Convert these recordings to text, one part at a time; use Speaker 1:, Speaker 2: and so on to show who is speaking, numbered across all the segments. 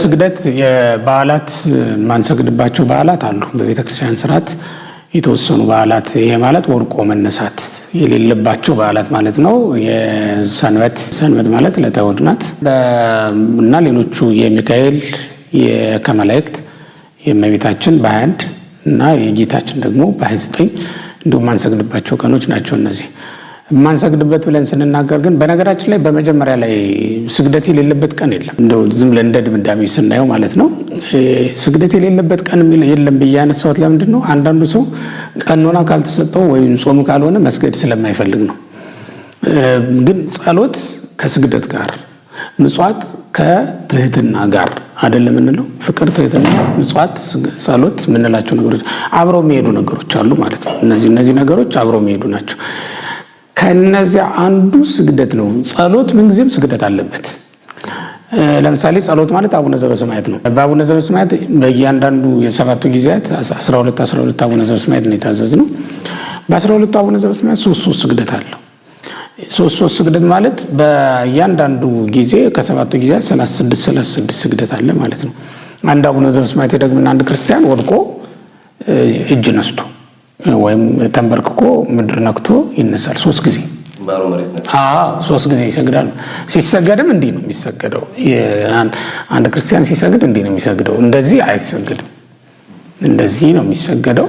Speaker 1: ስግደት የበዓላት ማንሰግድባቸው በዓላት አሉ። በቤተክርስቲያን ስርዓት የተወሰኑ በዓላት ይሄ ማለት ወድቆ መነሳት የሌለባቸው በዓላት ማለት ነው። የሰንበት ማለት ዕለተ እሑድ ናት እና ሌሎቹ የሚካኤል የከመላእክት የእመቤታችን በ21 እና የጌታችን ደግሞ በ29 እንዲሁም ማንሰግድባቸው ቀኖች ናቸው። እነዚህ ማንሰግድበት ብለን ስንናገር ግን በነገራችን ላይ በመጀመሪያ ላይ ስግደት የሌለበት ቀን የለም። እንደው ዝም ብለን እንደ ድምዳሜ ስናየው ማለት ነው። ስግደት የሌለበት ቀን የለም ብዬ ያነሳሁት ለምንድን ነው? አንዳንዱ ሰው ቀኖና ካልተሰጠው ወይም ጾም ካልሆነ መስገድ ስለማይፈልግ ነው። ግን ጸሎት ከስግደት ጋር፣ ምጽዋት ከትህትና ጋር አይደለም እንለው። ፍቅር፣ ትህትና፣ ምጽዋት፣ ጸሎት የምንላቸው ነገሮች አብረው የሚሄዱ ነገሮች አሉ ማለት ነው። እነዚህ ነገሮች አብረው የሚሄዱ ናቸው። ከነዚያ አንዱ ስግደት ነው። ጸሎት ምንጊዜም ስግደት አለበት። ለምሳሌ ጸሎት ማለት አቡነ ዘበሰማያት ነው። በአቡነ ዘበሰማያት በእያንዳንዱ የሰባቱ ጊዜያት 12 አቡነ ዘበሰማያት ነው የታዘዝነው። በ12 አቡነ ዘበሰማያት ሶስት ስግደት አለው። ሶስት ስግደት ማለት በእያንዳንዱ ጊዜ ከሰባቱ ጊዜያት 36 ስግደት አለ ማለት ነው። አንድ አቡነ ዘበሰማያት ደግሞና አንድ ክርስቲያን ወድቆ እጅ ነስቶ ወይም ተንበርክኮ ምድር ነክቶ ይነሳል። 3 ጊዜ 3 ጊዜ ይሰግዳል። ሲሰገድም እንዲህ ነው የሚሰገደው። አንድ ክርስቲያን ሲሰግድ እንዲህ ነው የሚሰግደው። እንደዚህ አይሰግድም። እንደዚህ ነው የሚሰገደው።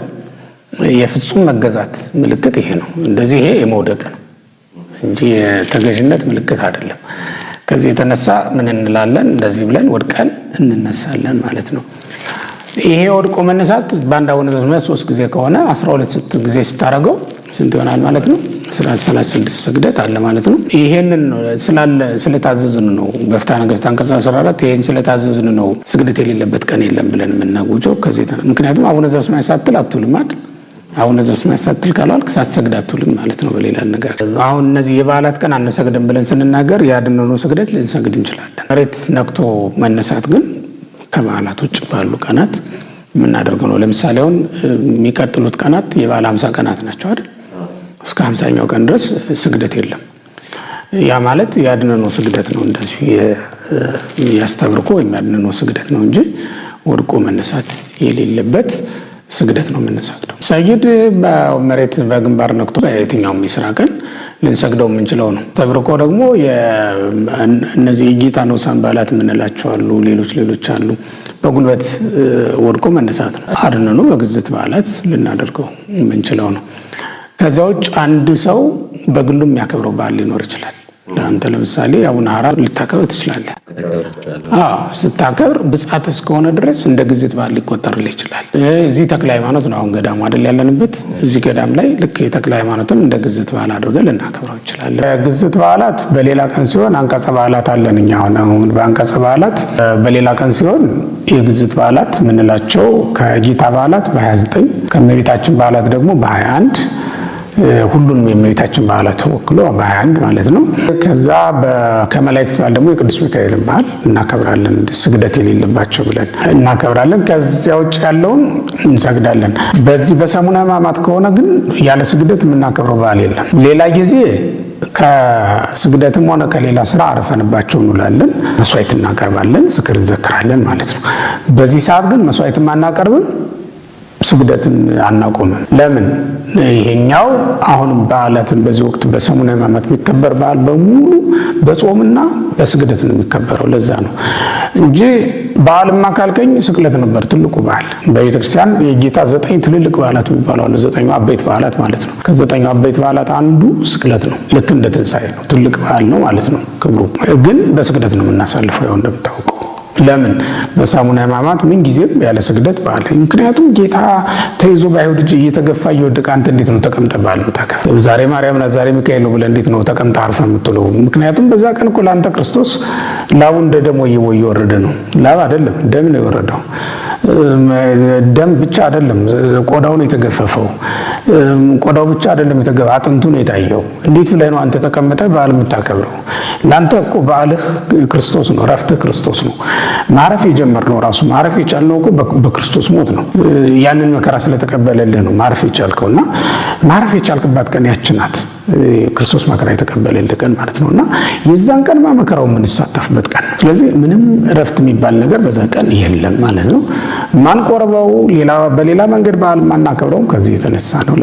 Speaker 1: የፍጹም መገዛት ምልክት ይሄ ነው። እንደዚህ ይሄ የመውደቅ ነው እንጂ የተገዥነት ምልክት አይደለም። ከዚህ የተነሳ ምን እንላለን? እንደዚህ ብለን ወድቀን እንነሳለን ማለት ነው። ይሄ ወድቆ መነሳት በአንድ አቡነ ዘበሰማያት 3 ጊዜ ከሆነ 12 ጊዜ ስታረገው ስንት ይሆናል ማለት ነው? 36 ስግደት አለ ማለት ነው። ይሄንን ስለታዘዝን ነው በፍትሐ ነገሥት አንቀጽ 14 ይሄን ስለታዘዝን ነው ስግደት የሌለበት ቀን የለም ብለን የምናውጀው። ከዚህ ምክንያቱም አቡነ ዘበሰማያት ሳትል አትውልም አይደል? አቡነ ዘበሰማያት ሳትል ካላልክ ሳትሰግድ አትውልም ማለት ነው። በሌላ አነጋገር አሁን እነዚህ የበዓላት ቀን አነሰግድም ብለን ስንናገር ያድነኑ ስግደት ልንሰግድ እንችላለን። መሬት ነክቶ መነሳት ግን ከበዓላት ውጭ ባሉ ቀናት የምናደርገው ነው። ለምሳሌ አሁን የሚቀጥሉት ቀናት የበዓል 50 ቀናት ናቸው አይደል? እስከ 50ኛው ቀን ድረስ ስግደት የለም። ያ ማለት ያድነኑ ስግደት ነው። እንደዚሁ ያስተብርኮ ወይም ያድነኑ ስግደት ነው እንጂ ወድቆ መነሳት የሌለበት ስግደት ነው የምንሰግደው። ሰይድ መሬት በግንባር ነክቶ በየትኛውም የስራ ቀን ልንሰግደው የምንችለው ነው። ተብርኮ ደግሞ እነዚህ የጌታ ንዑሳን በዓላት የምንላቸው አሉ። ሌሎች አሉ። በጉልበት ወድቆ መነሳት ነው። አድነኑ በግዝት በዓላት ልናደርገው የምንችለው ነው። ከዚያ ውጭ አንድ ሰው በግሉ የሚያከብረው በዓል ሊኖር ይችላል። ለአንተ ለምሳሌ አቡነ ሐራ ልታከብር ትችላለህ። ስታከብር ብጻት እስከሆነ ድረስ እንደ ግዝት በዓል ሊቆጠርልህ ይችላል። እዚህ ተክለ ሃይማኖት ነው አሁን ገዳሙ አይደል ያለንበት። እዚህ ገዳም ላይ ልክ የተክለ ሃይማኖትም እንደ ግዝት በዓል አድርገን ልናከብረው እንችላለን። ግዝት በዓላት በሌላ ቀን ሲሆን አንቀጸ በዓላት አለን እኛ አሁን በአንቀጸ በዓላት በሌላ ቀን ሲሆን የግዝት በዓላት የምንላቸው ከጌታ በዓላት በ29 ከእመቤታችን በዓላት ደግሞ በ21 ሁሉንም የእመቤታችን በዓላት ተወክሎ በ21 ማለት ነው። ከዛ ከመላእክት በዓል ደግሞ የቅዱስ ሚካኤልን በዓል እናከብራለን። ስግደት የሌለባቸው ብለን እናከብራለን። ከዚያ ውጭ ያለውን እንሰግዳለን። በዚህ በሰሙነ ሕማማት ከሆነ ግን ያለ ስግደት የምናከብረው በዓል የለም። ሌላ ጊዜ ከስግደትም ሆነ ከሌላ ስራ አርፈንባቸው እንውላለን። መስዋዕት እናቀርባለን፣ ዝክር እንዘክራለን ማለት ነው። በዚህ ሰዓት ግን መስዋዕትም አናቀርብም፣ ስግደትን አናቆምም። ለምን? ይሄኛው አሁንም በዓላትን በዚህ ወቅት በሰሙነ ሕማማት የሚከበር በዓል በሙሉ በጾምና በስግደት ነው የሚከበረው። ለዛ ነው እንጂ በዓልማ ካልከኝ ስቅለት ነበር ትልቁ በዓል። በቤተክርስቲያን የጌታ 9 ትልልቅ በዓላት የሚባሉ አሉ። 9 አበይት በዓላት ማለት ነው። ከ9 አበይት በዓላት አንዱ ስቅለት ነው። ልክ እንደ ትንሣኤ ነው። ትልቅ በዓል ነው ማለት ነው። ክብሩ ግን በስግደት ነው የምናሳልፈው ያው እንደምታውቀው። ለምን? በሰሙነ ሕማማት ምን ጊዜም ያለ ስግደት በዓል። ምክንያቱም ጌታ ተይዞ በአይሁድ እጅ እየተገፋ እየወደቀ አንተ እንዴት ነው ተቀምጠህ በዓል የምታከብረው? ዛሬ ማርያም ናት ዛሬ ሚካኤል ነው ብለህ እንዴት ነው ተቀምጠህ አርፈህ የምትውለው? ምክንያቱም በዛ ቀን እኮ ለአንተ ክርስቶስ ላቡ እንደ ደም እየወረደ ነው። ላብ አይደለም ደም ነው የወረደው። ደም ብቻ አይደለም ቆዳው ነው የተገፈፈው። ቆዳው ብቻ አይደለም አጥንቱ ነው የታየው። እንዴት ብለህ ነው አንተ ተቀምጠህ በዓል የምታከብረው? ለአንተ እኮ በዓልህ ክርስቶስ ነው፣ ረፍትህ ክርስቶስ ነው። ማረፍ የጀመርነው ራሱ ማረፍ የቻልነው እኮ በክርስቶስ ሞት ነው። ያንን መከራ ስለተቀበለልህ ነው ማረፍ የቻልከውና ማረፍ የቻልክባት ቀን ያች ናት። ክርስቶስ መከራ የተቀበለልህ ቀን ማለት ነውና የዛን ቀን መከራው የምንሳተፍበት ቀን። ስለዚህ ምንም እረፍት የሚባል ነገር በዛ ቀን የለም ማለት ነው። ማንቆርበው በሌላ መንገድ በዓል ማናከብረው ከዚህ የተነሳ ነው።